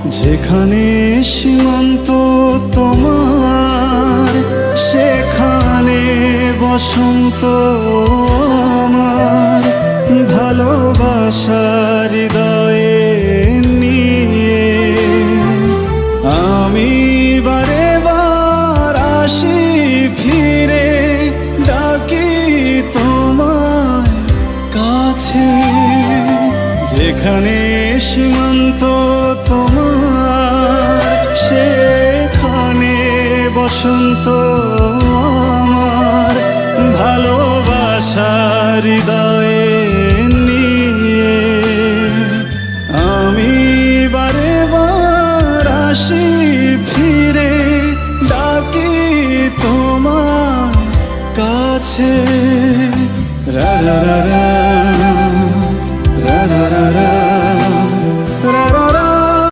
যেখানে সীমান্ত তোমার, সেখানে বসন্ত আমার। ভালোবাসার হৃদয়ে নিয়ে আমি বারে বার আসি ফিরে, ডাকি তোমার কাছে। যেখানে সীমান্ত তোমার, সেখানে বসন্ত আমার। ভালোবাসার হৃদয়ে নিয়ে আমি বারে বার আসি ফিরে, ডাকি তোমার কাছে। রা রা রা রা